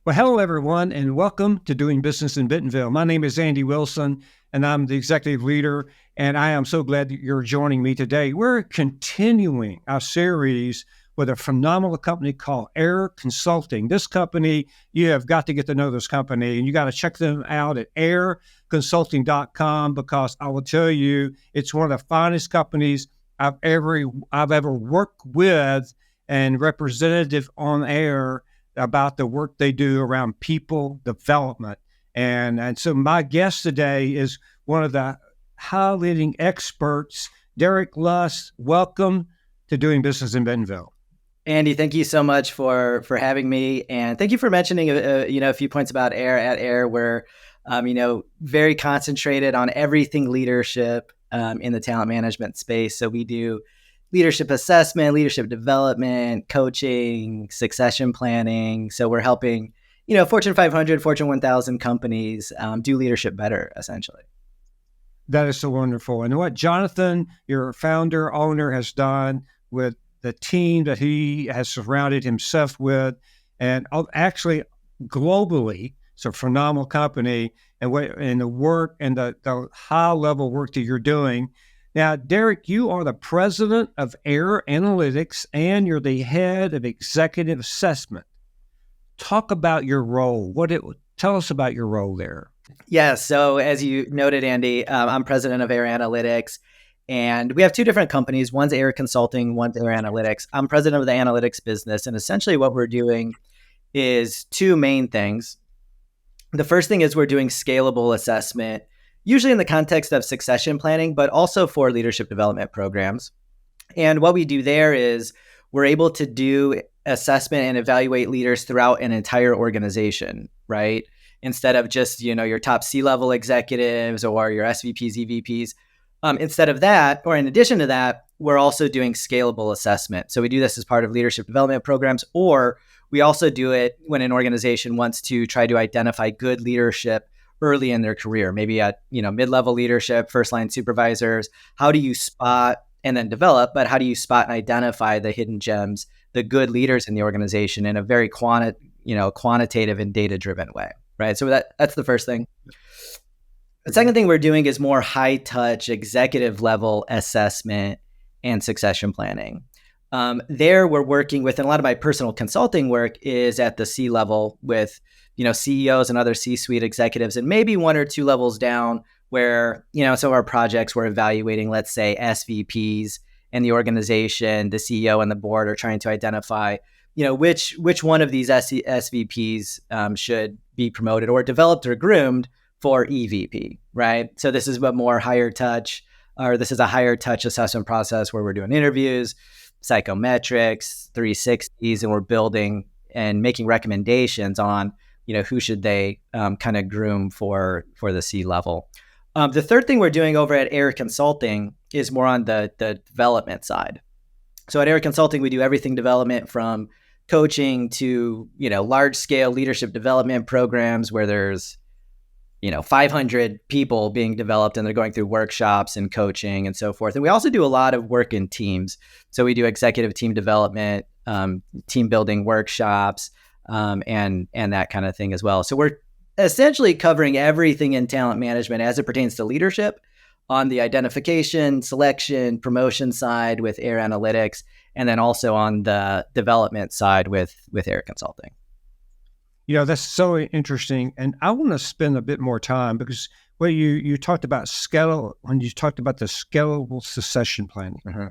Well, hello, everyone, and welcome to Doing Business in Bentonville. My name is Andy Wilson, and I'm the executive leader, and I am so glad that you're joining me today. We're continuing our series with a phenomenal company called AIIR Consulting. This company, you have got to get to know this company, and you got to check them out at airconsulting.com, because I will tell you, it's one of the finest companies I've ever worked with and representative on AIIR about the work they do around people development. And so my guest today is one of the high leading experts, Derek Lusk. Welcome to Doing Business in Bentonville. Andy, thank you so much for having me. And thank you for mentioning, a few points about AIIR. At AIIR, we're, very concentrated on everything leadership in the talent management space. So we do leadership assessment, leadership development, coaching, succession planning. So we're helping, Fortune 500, Fortune 1000 companies do leadership better, essentially. That is so wonderful. And what Jonathan, your founder, owner, has done with the team that he has surrounded himself with, and actually globally, it's a phenomenal company, and the work and the high level work that you're doing. Now, Derek, you are the president of AIIR Analytics, and you're the head of executive assessment. Talk about your role. Tell us about your role there. Yeah. So as you noted, Andy, I'm president of AIIR Analytics, and we have two different companies. One's AIIR Consulting, one's AIIR Analytics. I'm president of the analytics business, and essentially what we're doing is two main things. The first thing is we're doing scalable assessment, usually in the context of succession planning, but also for leadership development programs. And what we do there is we're able to do assessment and evaluate leaders throughout an entire organization, right? Instead of just, your top C-level executives or your SVPs, EVPs. Instead of that, or in addition to that, we're also doing scalable assessment. So we do this as part of leadership development programs, or we also do it when an organization wants to try to identify good leadership early in their career, maybe at, mid-level leadership, first-line supervisors. How do you spot and then develop, but how do you spot and identify the hidden gems, the good leaders in the organization in a very quantitative and data-driven way, right? So that's the first thing. The second thing we're doing is more high-touch, executive-level assessment and succession planning. There we're working with, and a lot of my personal consulting work is at the C-level with CEOs and other C-suite executives, and maybe one or two levels down where, some of our projects we're evaluating, let's say SVPs in the organization, the CEO and the board are trying to identify, which one of these SVPs should be promoted or developed or groomed for EVP, right? So this is a higher touch assessment process where we're doing interviews, psychometrics, 360s, and we're building and making recommendations on who should they kind of groom for the C-level. The third thing we're doing over at AIIR Consulting is more on the development side. So at AIIR Consulting, we do everything development from coaching to, large-scale leadership development programs where there's, 500 people being developed and they're going through workshops and coaching and so forth. And we also do a lot of work in teams. So we do executive team development, team building workshops, and that kind of thing as well. So we're essentially covering everything in talent management as it pertains to leadership on the identification, selection, promotion side with AIIR Analytics, and then also on the development side with AIIR Consulting. That's so interesting. And I want to spend a bit more time because you talked about when you talked about the scalable succession planning. Uh-huh.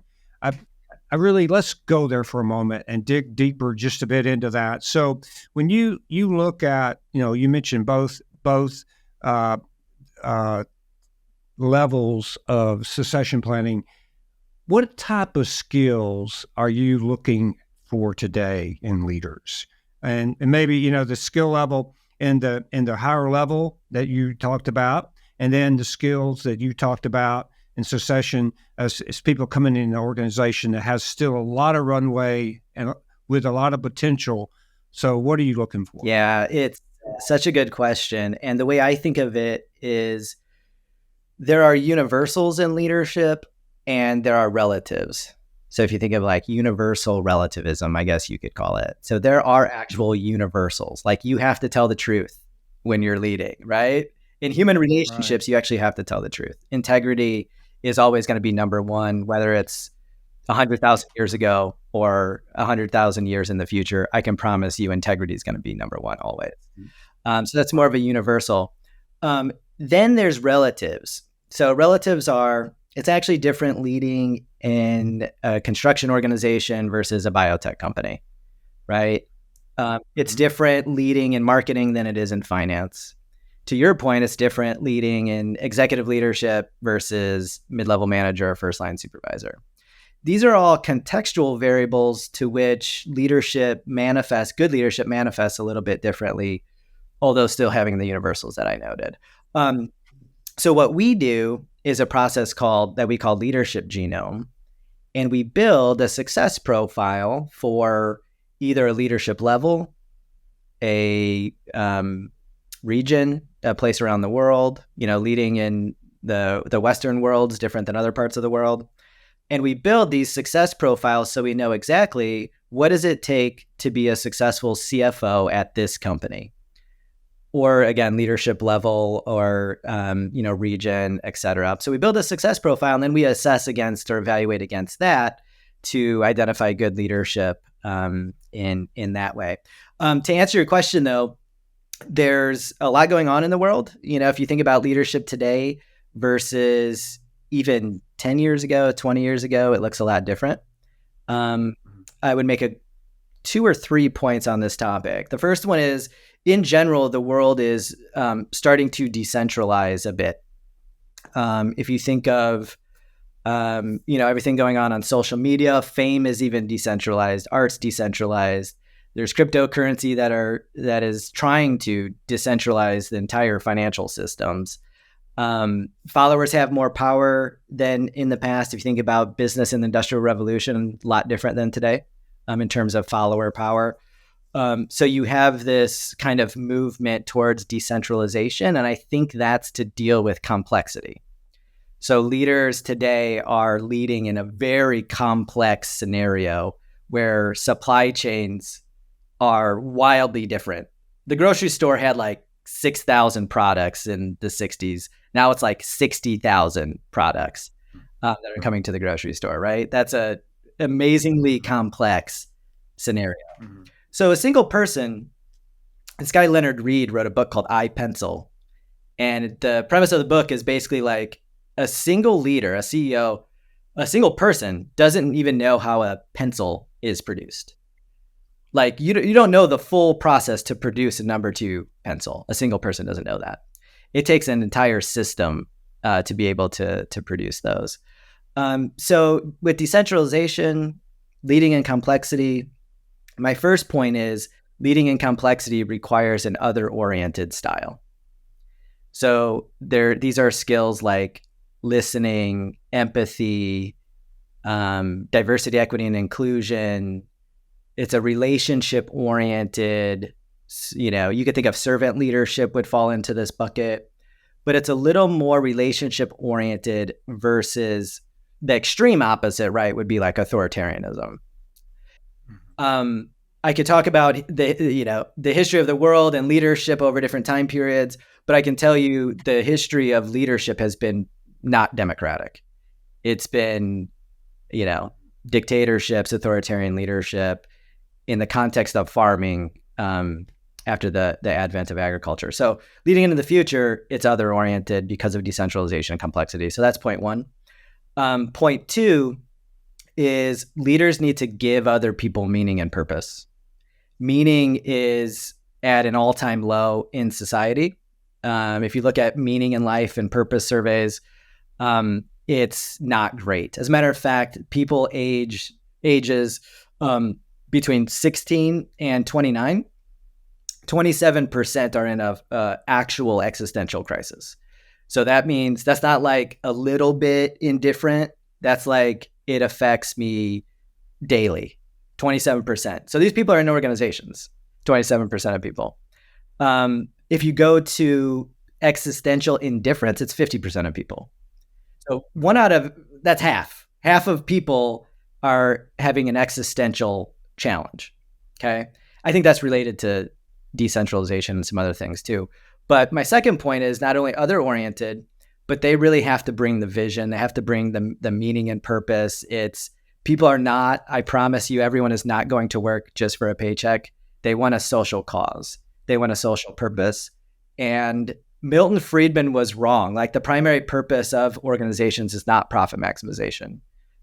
I really, let's go there for a moment and dig deeper just a bit into that. So when you look at, you mentioned both levels of succession planning, what type of skills are you looking for today in leaders? And maybe, the skill level in the higher level that you talked about, and then the skills that you talked about in succession as people coming in an organization that has still a lot of runway and with a lot of potential. So what are you looking for? Yeah, it's such a good question. And the way I think of it is there are universals in leadership and there are relatives. So if you think of like universal relativism, I guess you could call it. So there are actual universals. Like you have to tell the truth when you're leading, right? In human relationships, you actually have to tell the truth. Integrity is always going to be number one, whether it's 100,000 years ago or 100,000 years in the future. I can promise you integrity is going to be number one always. So that's more of a universal. Then there's relatives. So relatives it's actually different leading in a construction organization versus a biotech company, right? It's different leading in marketing than it is in finance. To your point, it's different leading in executive leadership versus mid-level manager or first-line supervisor. These are all contextual variables to which good leadership manifests a little bit differently, although still having the universals that I noted. So what we do is a process that we call leadership genome, and we build a success profile for either a leadership level, a region, a place around the world. Leading in the Western world is different than other parts of the world. And we build these success profiles so we know exactly what does it take to be a successful CFO at this company, or again, leadership level, or region, et cetera. So we build a success profile, and then we assess against or evaluate against that to identify good leadership in that way. To answer your question, though, there's a lot going on in the world. If you think about leadership today versus even 10 years ago, 20 years ago, it looks a lot different. I would make 2 or 3 points on this topic. The first one is, in general, the world is starting to decentralize a bit. If you think of everything going on social media, fame is even decentralized, art's decentralized. There's cryptocurrency that is trying to decentralize the entire financial systems. Followers have more power than in the past. If you think about business and the Industrial Revolution, a lot different than today in terms of follower power. So you have this kind of movement towards decentralization, and I think that's to deal with complexity. So leaders today are leading in a very complex scenario where supply chains are wildly different. The grocery store had like 6,000 products in the 60s. Now it's like 60,000 products that are coming to the grocery store, right? That's a amazingly complex scenario. Mm-hmm. So a single person, this guy Leonard Reed wrote a book called I, Pencil. And the premise of the book is basically like a single leader, a CEO, a single person doesn't even know how a pencil is produced. Like you don't know the full process to produce a number 2 pencil. A single person doesn't know that. It takes an entire system to be able to produce those. So with decentralization, leading in complexity, my first point is leading in complexity requires an other-oriented style. So these are skills like listening, empathy, diversity, equity, and inclusion. It's a relationship-oriented, you could think of servant leadership would fall into this bucket, but it's a little more relationship-oriented versus the extreme opposite, right, would be like authoritarianism. I could talk about the history of the world and leadership over different time periods, but I can tell you the history of leadership has been not democratic. It's been, dictatorships, authoritarian leadership in the context of farming after the advent of agriculture. So leading into the future, it's other-oriented because of decentralization and complexity. So that's point 1. Point 2 is leaders need to give other people meaning and purpose. Meaning is at an all-time low in society. If you look at meaning in life and purpose surveys, it's not great. As a matter of fact, people ages between 16 and 29, 27% are in a actual existential crisis. So that means that's not like a little bit indifferent. That's like it affects me daily, 27%. So these people are in organizations, 27% of people. If you go to existential indifference, it's 50% of people. So that's half. Half of people are having an existential challenge. Okay. I think that's related to decentralization and some other things too. But my second point is not only other oriented, but they really have to bring the vision. They have to bring the meaning and purpose. It's people are not, I promise you, everyone is not going to work just for a paycheck. They want a social cause. They want a social purpose. And Milton Friedman was wrong. Like the primary purpose of organizations is not profit maximization.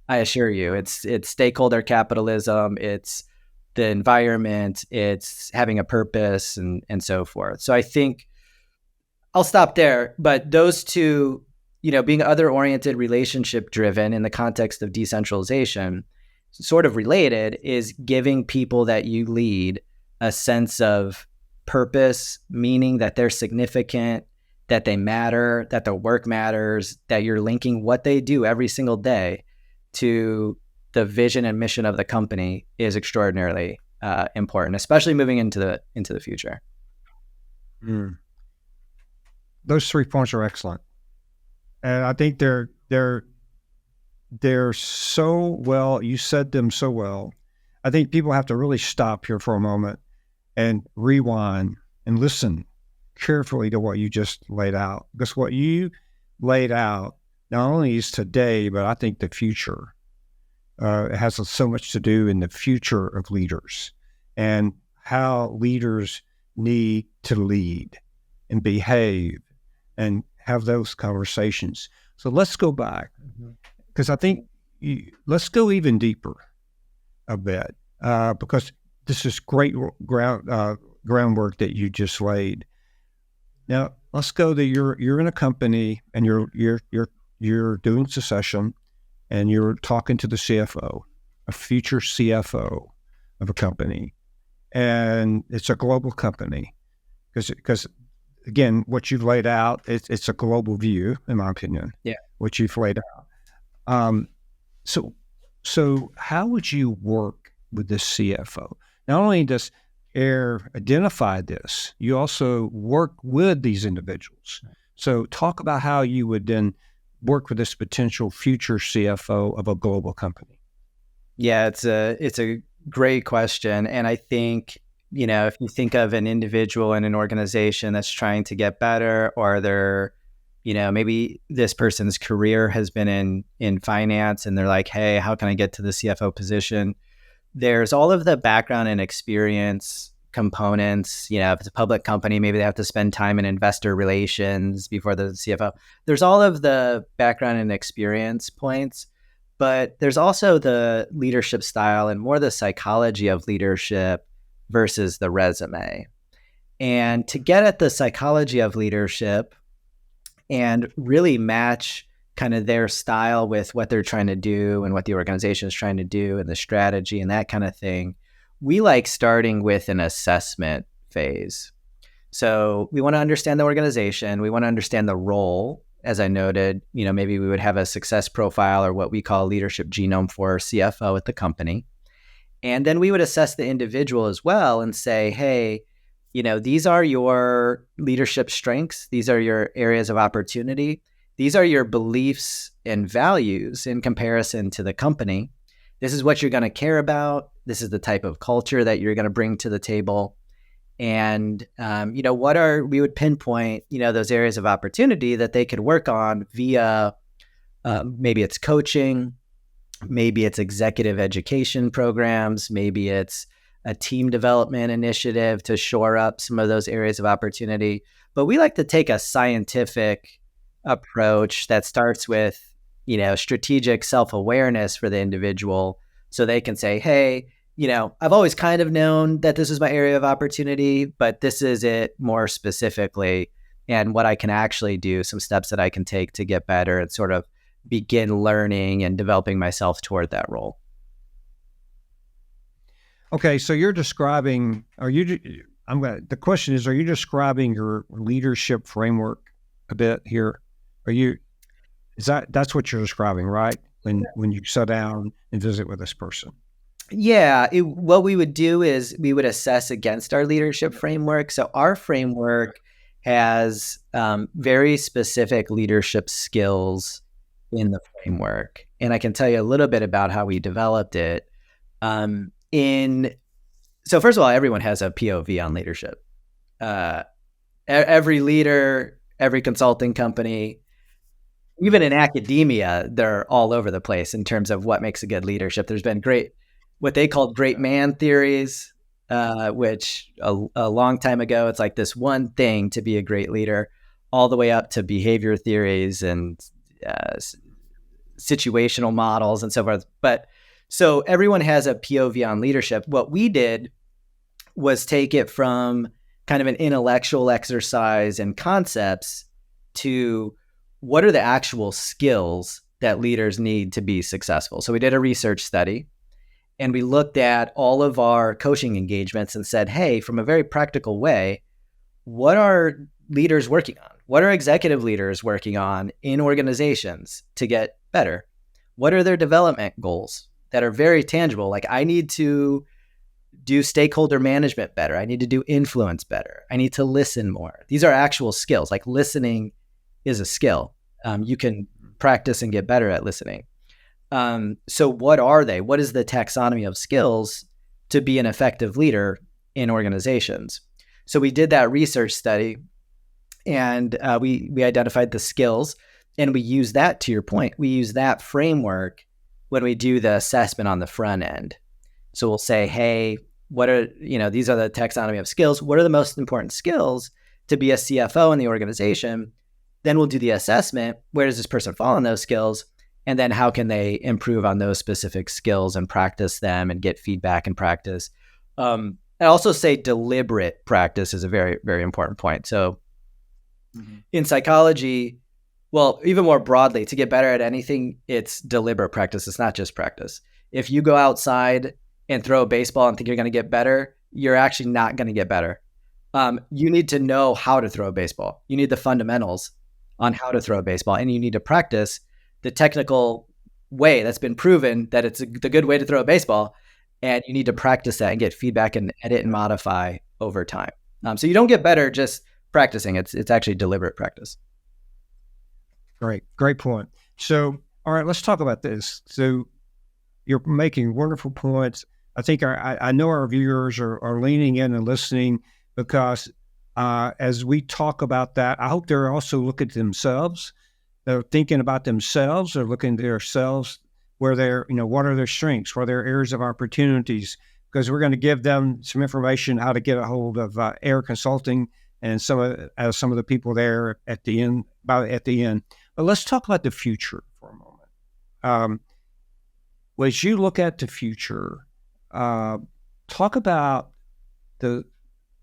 I assure you, it's stakeholder capitalism. It's the environment. It's having a purpose and so forth. So I think I'll stop there. But those two, being other oriented, relationship driven in the context of decentralization, sort of related, is giving people that you lead a sense of purpose, meaning that they're significant, that they matter, that their work matters, that you're linking what they do every single day to the vision and mission of the company is extraordinarily important, especially moving into the future. Mm. Those 3 points are excellent, and I think they're so well. You said them so well. I think people have to really stop here for a moment and rewind and listen carefully to what you just laid out, because what you laid out not only is today, but I think the future. It has so much to do in the future of leaders and how leaders need to lead and behave and have those conversations. So let's go back, because I think let's go even deeper a bit, because this is great groundwork that you just laid. Now let's go to you're in a company and you're doing succession, and you're talking to the CFO, a future CFO of a company, and it's a global company, because again, what you've laid out, it's a global view, in my opinion. Yeah, what you've laid out. So how would you work with the CFO? Not only does AIIR identify this, you also work with these individuals. So talk about how you would then work with this potential future CFO of a global company. Yeah, it's a great question. And I think, if you think of an individual in an organization that's trying to get better, or they're, maybe this person's career has been in finance and they're like, hey, how can I get to the CFO position? There's all of the background and experience components. If it's a public company, maybe they have to spend time in investor relations before the CFO. There's all of the background and experience points, but there's also the leadership style and more the psychology of leadership versus the resume. And to get at the psychology of leadership and really match kind of their style with what they're trying to do and what the organization is trying to do and the strategy and that kind of thing, we like starting with an assessment phase. So we want to understand the organization. We want to understand the role. As I noted, maybe we would have a success profile or what we call leadership genome for CFO at the company. And then we would assess the individual as well and say, hey, these are your leadership strengths. These are your areas of opportunity. These are your beliefs and values in comparison to the company. This is what you're going to care about. This is the type of culture that you're going to bring to the table. And, we would pinpoint, those areas of opportunity that they could work on via maybe it's coaching, maybe it's executive education programs, maybe it's a team development initiative to shore up some of those areas of opportunity. But we like to take a scientific approach that starts with, strategic self-awareness for the individual, so they can say, hey, I've always kind of known that this is my area of opportunity, but this is it more specifically, and what I can actually do, some steps that I can take to get better and sort of begin learning and developing myself toward that role. Okay, so you're describing, the question is, are you describing your leadership framework a bit here? That's what you're describing, right? When you sit down and visit with this person. Yeah, what we would do is we would assess against our leadership framework. So our framework has very specific leadership skills in the framework. And I can tell you a little bit about how we developed it. So first of all, everyone has a POV on leadership. Every leader, every consulting company, even in academia, they're all over the place in terms of what makes a good leadership. There's been what they called great man theories, which a long time ago, it's like this one thing to be a great leader, all the way up to behavior theories and situational models and so forth. But so everyone has a POV on leadership. What we did was take it from kind of an intellectual exercise and concepts to what are the actual skills that leaders need to be successful. So we did a research study and we looked at all of our coaching engagements and said, hey, from a very practical way, what are leaders working on? What are executive leaders working on in organizations to get better? What are their development goals that are very tangible? Like, I need to do stakeholder management better. I need to do influence better. I need to listen more. These are actual skills. Like, listening is a skill. You can practice and get better at listening. So what are they? What is the taxonomy of skills to be an effective leader in organizations? So we did that research study and we identified the skills, and we use that, to your point, we use that framework when we do the assessment on the front end. So we'll say, hey, these are the taxonomy of skills. What are the most important skills to be a CFO in the organization? Then we'll do the assessment. Where does this person fall in those skills? And then how can they improve on those specific skills and practice them and get feedback and practice? I also say deliberate practice is a very, very important point. So in psychology, well, even more broadly, to get better at anything, it's deliberate practice. It's not just practice. If you go outside and throw a baseball and think you're going to get better, you're actually not going to get better. You need to know how to throw a baseball. You need the fundamentals on how to throw a baseball, and you need to practice the technical way that's been proven that it's the good way to throw a baseball. And you need to practice that and get feedback and edit and modify over time. So you don't get better just practicing. It's actually deliberate practice. Great point. So, all right, let's talk about this. So you're making wonderful points. I think I know our viewers are leaning in and listening because as we talk about that, I hope they're also looking at themselves. They're thinking about themselves. They're looking at themselves where they're, what are their strengths? What are their areas of opportunities? Because we're going to give them some information how to get a hold of AIIR Consulting and some of the people there at the end. But let's talk about the future for a moment. As you look at the future, talk about the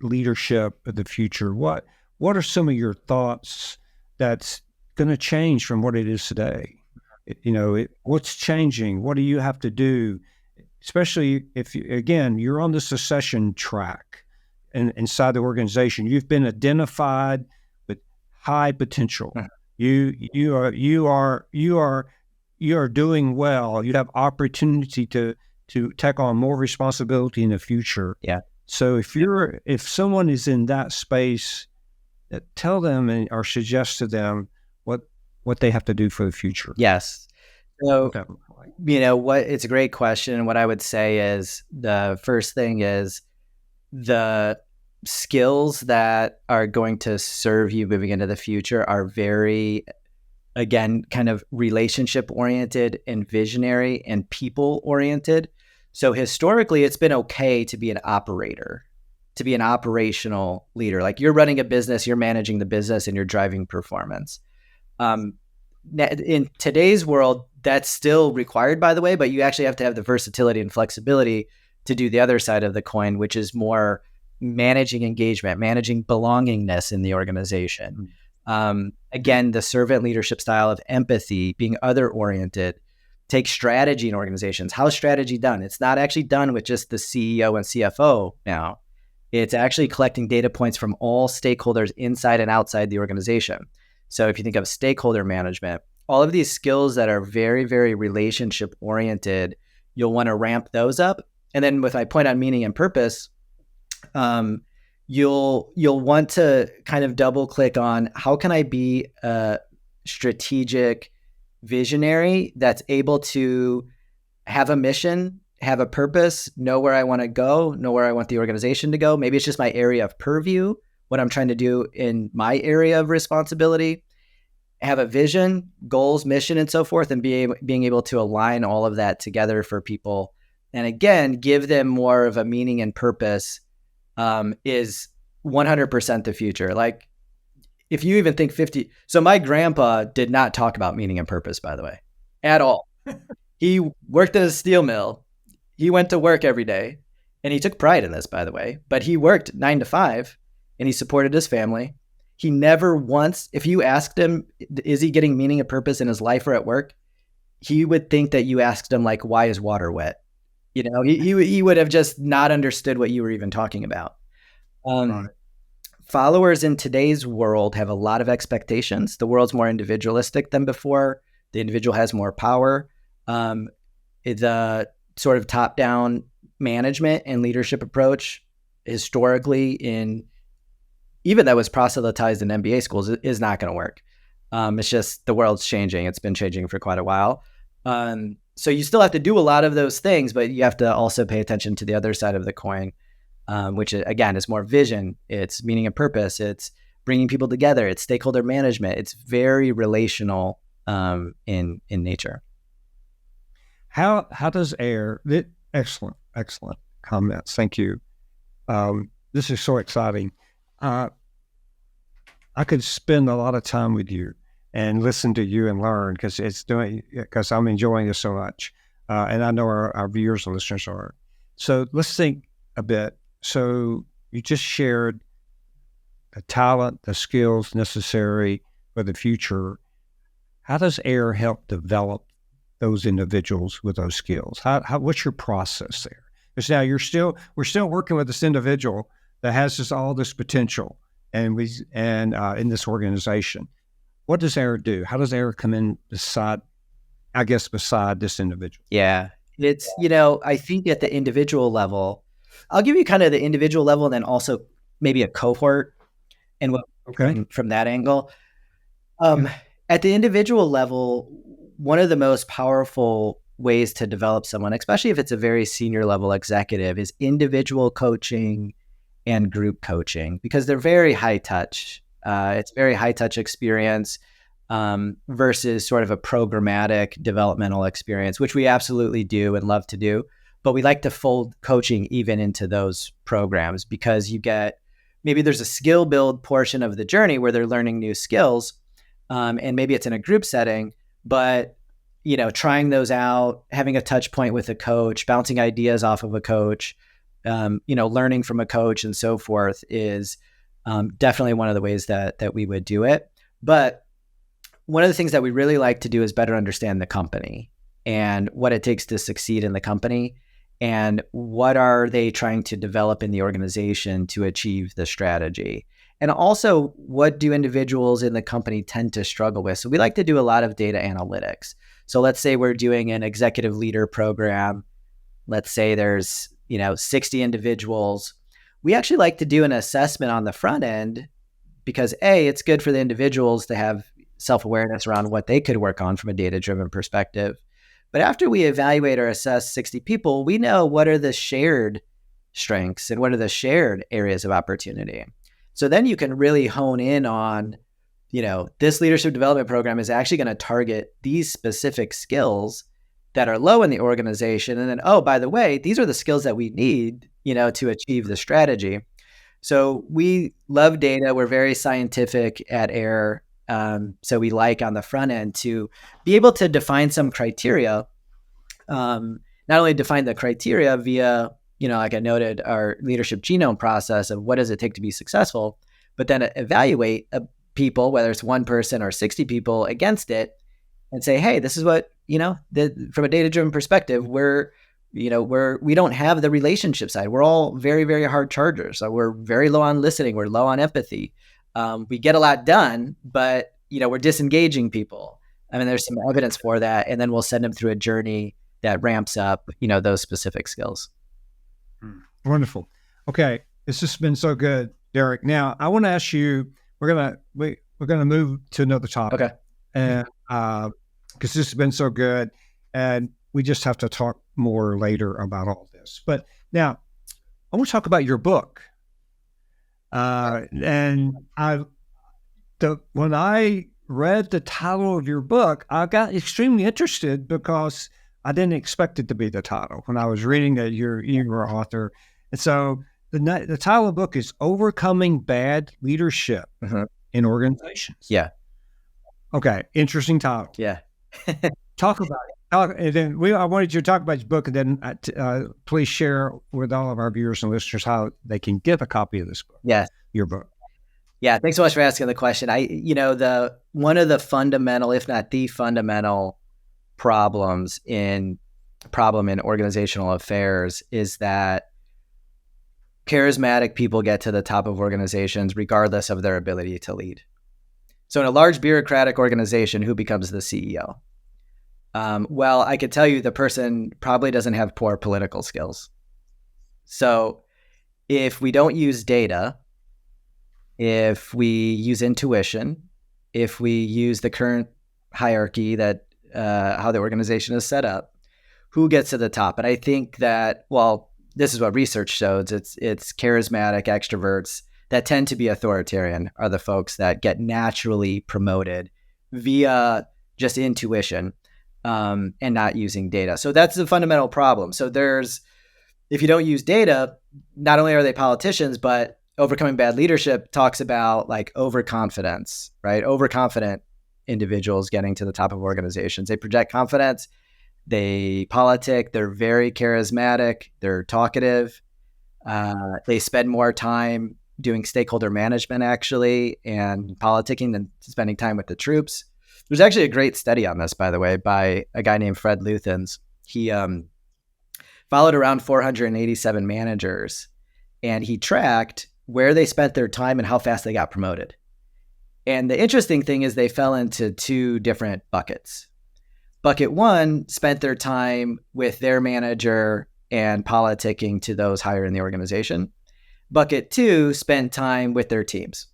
leadership of the future. What are some of your thoughts that's going to change from what it is today? What's changing? What do you have to do? Especially if, you're on the succession track inside the organization. You've been identified with high potential. You are doing well. You have opportunity to take on more responsibility in the future. Yeah. So if someone is in that space, tell them or suggest to them what they have to do for the future. Yes. So, it's a great question. What I would say is the first thing is the skills that are going to serve you moving into the future are very, again, kind of relationship oriented and visionary and people oriented. So historically, it's been okay to be an operator, to be an operational leader. Like, you're running a business, you're managing the business, and you're driving performance. In today's world, that's still required, by the way, but you actually have to have the versatility and flexibility to do the other side of the coin, which is more managing engagement, managing belongingness in the organization. Again, the servant leadership style of empathy, being other oriented, take strategy in organizations. How's strategy done? It's not actually done with just the CEO and CFO now. It's actually collecting data points from all stakeholders inside and outside the organization. So if you think of stakeholder management, all of these skills that are very, very relationship oriented, you'll want to ramp those up. And then with my point on meaning and purpose, you'll want to kind of double click on how can I be a strategic visionary, that's able to have a mission, have a purpose, know where I want to go, know where I want the organization to go. Maybe it's just my area of purview, what I'm trying to do in my area of responsibility, have a vision, goals, mission, and so forth, and being able to align all of that together for people. And again, give them more of a meaning and purpose is 100% the future. Like if you even think 50, so my grandpa did not talk about meaning and purpose, by the way, at all. He worked at a steel mill. He went to work every day, and he took pride in this, by the way, but he worked 9 to 5 and he supported his family. He never once, if you asked him, is he getting meaning and purpose in his life or at work? He would think that you asked him like, why is water wet? You know, he would have just not understood what you were even talking about. Right. Followers in today's world have a lot of expectations. The world's more individualistic than before. The individual has more power. The sort of top-down management and leadership approach historically even that was proselytized in MBA schools is not going to work. It's just the world's changing. It's been changing for quite a while. So you still have to do a lot of those things, but you have to also pay attention to the other side of the coin, which again is more vision. It's meaning and purpose. It's bringing people together. It's stakeholder management. It's very relational in nature. How does AIIR? Excellent comments. Thank you. This is so exciting. I could spend a lot of time with you and listen to you and learn because I'm enjoying this so much, and I know our viewers and listeners are. So let's think a bit. So you just shared the talent, the skills necessary for the future. How does AIIR help develop those individuals with those skills? What's your process there? Because now we're still working with this individual that has all this potential, and in this organization. What does AIIR do? How does AIIR come in beside this individual? Yeah, it's I think at the individual level, I'll give you kind of the individual level, and then also maybe a cohort, and from that angle. At the individual level, one of the most powerful ways to develop someone, especially if it's a very senior level executive, is individual coaching and group coaching, because they're very high touch. It's very high touch experience versus sort of a programmatic developmental experience, which we absolutely do and love to do. But we like to fold coaching even into those programs, because maybe there's a skill build portion of the journey where they're learning new skills, and maybe it's in a group setting, but trying those out, having a touch point with a coach, bouncing ideas off of a coach, learning from a coach and so forth is definitely one of the ways that we would do it. But one of the things that we really like to do is better understand the company and what it takes to succeed in the company, and what are they trying to develop in the organization to achieve the strategy. And also, what do individuals in the company tend to struggle with? So we like to do a lot of data analytics. So let's say we're doing an executive leader program. Let's say there's 60 individuals. We actually like to do an assessment on the front end, because it's good for the individuals to have self-awareness around what they could work on from a data-driven perspective. But after we evaluate or assess 60 people, we know what are the shared strengths and what are the shared areas of opportunity. So then you can really hone in on, this leadership development program is actually going to target these specific skills that are low in the organization. And then, oh, by the way, these are the skills that we need, to achieve the strategy. So we love data. We're very scientific at AIIR. So we like on the front end to be able to define some criteria, not only define the criteria via, like I noted, our leadership genome process of what does it take to be successful, but then evaluate people, whether it's one person or 60 people, against it and say, hey, this is what, from a data-driven perspective, we don't have the relationship side. We're all very, very hard chargers. So we're very low on listening. We're low on empathy. We get a lot done, but, we're disengaging people. I mean, there's some evidence for that. And then we'll send them through a journey that ramps up, those specific skills. Wonderful. Okay. This has been so good, Derek. Now I want to ask you, we're going to move to another topic. Okay. And because this has been so good. And we just have to talk more later about all this. But now I want to talk about your book. And when I read the title of your book, I got extremely interested because I didn't expect it to be the title when I was reading that you're an author. And so the title of the book is Overcoming Bad Leadership in Organizations. Yeah. Okay. Interesting title. Yeah. Talk about it. And then I wanted you to talk about your book, and then please share with all of our viewers and listeners how they can get a copy of this book. Yeah. Your book. Yeah. Thanks so much for asking the question. One of the fundamental, if not the fundamental problem in organizational affairs is that charismatic people get to the top of organizations regardless of their ability to lead. So in a large bureaucratic organization, who becomes the CEO? Well, I could tell you the person probably doesn't have poor political skills. So if we don't use data, if we use intuition, if we use the current hierarchy that how the organization is set up, who gets to the top? And I think that, well, this is what research shows. It's charismatic extroverts that tend to be authoritarian are the folks that get naturally promoted via just intuition and not using data. So that's the fundamental problem. So if you don't use data, not only are they politicians, but Overcoming Bad Leadership talks about like overconfidence, right? Overconfident individuals getting to the top of organizations. They project confidence, they politic, they're very charismatic, they're talkative, they spend more time doing stakeholder management actually and politicking than spending time with the troops. There's actually a great study on this, by the way, by a guy named Fred Luthens. He followed around 487 managers, and he tracked where they spent their time and how fast they got promoted. And the interesting thing is they fell into two different buckets. Bucket one spent their time with their manager and politicking to those higher in the organization. Bucket two spent time with their teams.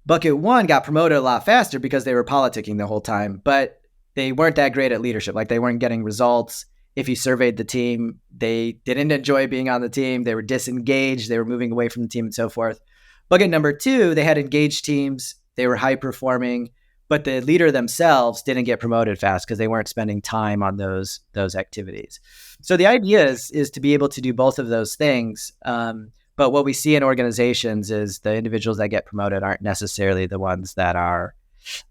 Bucket one got promoted a lot faster because they were politicking the whole time, but they weren't that great at leadership. Like they weren't getting results. If you surveyed the team, they didn't enjoy being on the team. They were disengaged. They were moving away from the team and so forth. Bucket number two, they had engaged teams. They were high performing, but the leader themselves didn't get promoted fast because they weren't spending time on those activities. So the idea is to be able to do both of those things. But what we see in organizations is the individuals that get promoted aren't necessarily the ones that are,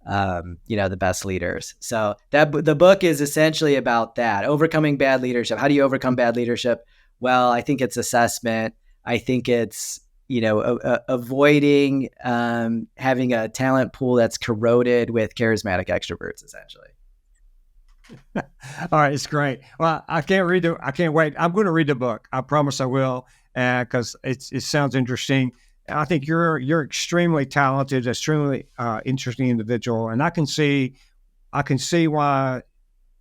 the best leaders. So the book is essentially about that, overcoming bad leadership. How do you overcome bad leadership? Well, I think it's assessment. I think it's, avoiding having a talent pool that's corroded with charismatic extroverts, essentially. All right, it's great. Well, I can't wait. I'm going to read the book. I promise I will, because it sounds interesting. I think you're extremely talented, extremely interesting individual, and I can see why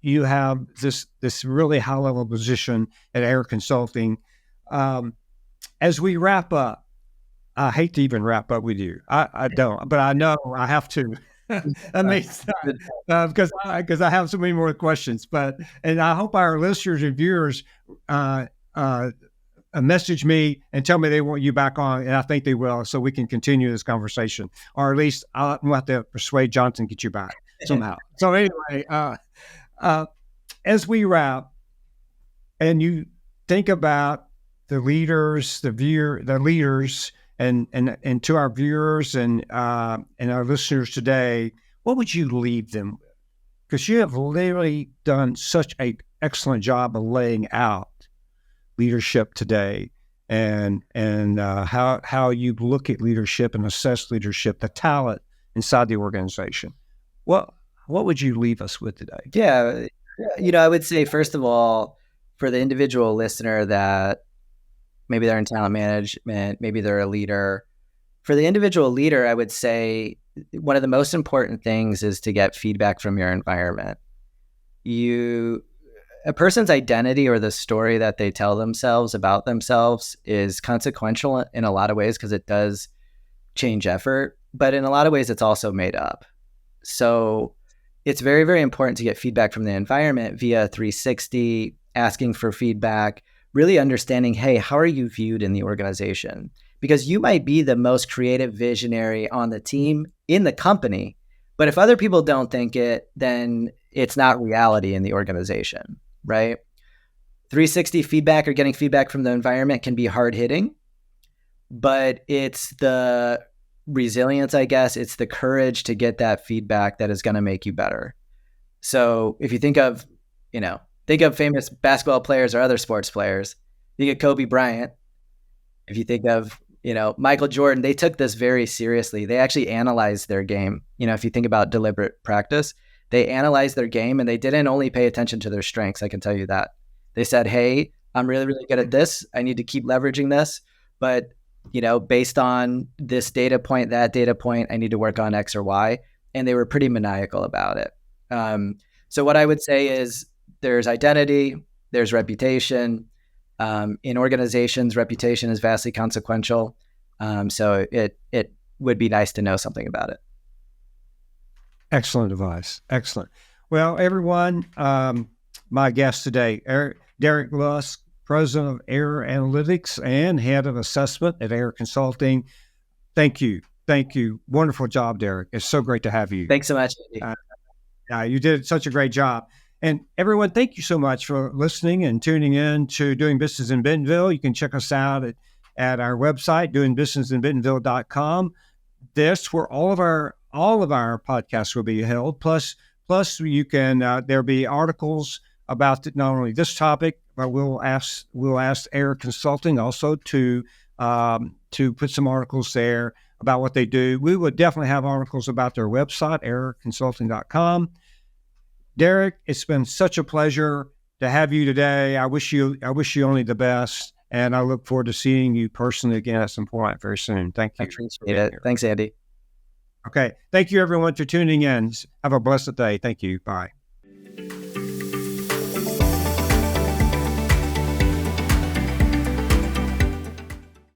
you have this really high level position at AIIR Consulting. As we wrap up, I hate to even wrap up with you. I don't, but I know I have to. Because I have so many more questions. And I hope our listeners and viewers message me and tell me they want you back on, and I think they will, so we can continue this conversation, or at least I'll have to persuade Johnson to get you back somehow. So anyway, as we wrap, and you think about the leaders, and to our viewers and our listeners today, what would you leave them with? Because you have literally done such an excellent job of laying out leadership today, and how you look at leadership and assess leadership, the talent inside the organization. What would you leave us with today? Yeah, I would say, first of all, for the individual listener that maybe they're in talent management, maybe they're a leader. For the individual leader, I would say one of the most important things is to get feedback from your environment. A person's identity or the story that they tell themselves about themselves is consequential in a lot of ways because it does change effort, but in a lot of ways it's also made up. So it's very, very important to get feedback from the environment via 360, asking for feedback, really understanding, hey, how are you viewed in the organization? Because you might be the most creative visionary on the team, in the company, but if other people don't think it, then it's not reality in the organization, right? 360 feedback or getting feedback from the environment can be hard hitting, but it's the resilience, I guess. It's the courage to get that feedback that is going to make you better. So if you think of famous basketball players or other sports players, think of Kobe Bryant. If you think of, Michael Jordan, they took this very seriously. They actually analyzed their game. If you think about deliberate practice, they analyzed their game and they didn't only pay attention to their strengths. I can tell you that. They said, hey, I'm really, really good at this. I need to keep leveraging this. But, based on this data point, that data point, I need to work on X or Y. And they were pretty maniacal about it. So what I would say is there's identity, there's reputation. In organizations, reputation is vastly consequential. So it would be nice to know something about it. Excellent advice. Excellent. Well, everyone, my guest today, Derek Lusk, president of AIIR Analytics and head of assessment at AIIR Consulting. Thank you. Thank you. Wonderful job, Derek. It's so great to have you. Thanks so much, Andy. You did such a great job. And everyone, thank you so much for listening and tuning in to Doing Business in Bentonville. You can check us out at our website, doingbusinessinbentonville.com. This where all of our podcasts will be held. Plus you can there'll be articles about not only this topic, but we'll ask AIIR Consulting also to put some articles there about what they do. We would definitely have articles about their website, airconsulting.com. Derek, it's been such a pleasure to have you today. I wish you only the best, and I look forward to seeing you personally again at some point very soon. Thank you. I appreciate it. Thanks, Andy. Okay. Thank you, everyone, for tuning in. Have a blessed day. Thank you. Bye.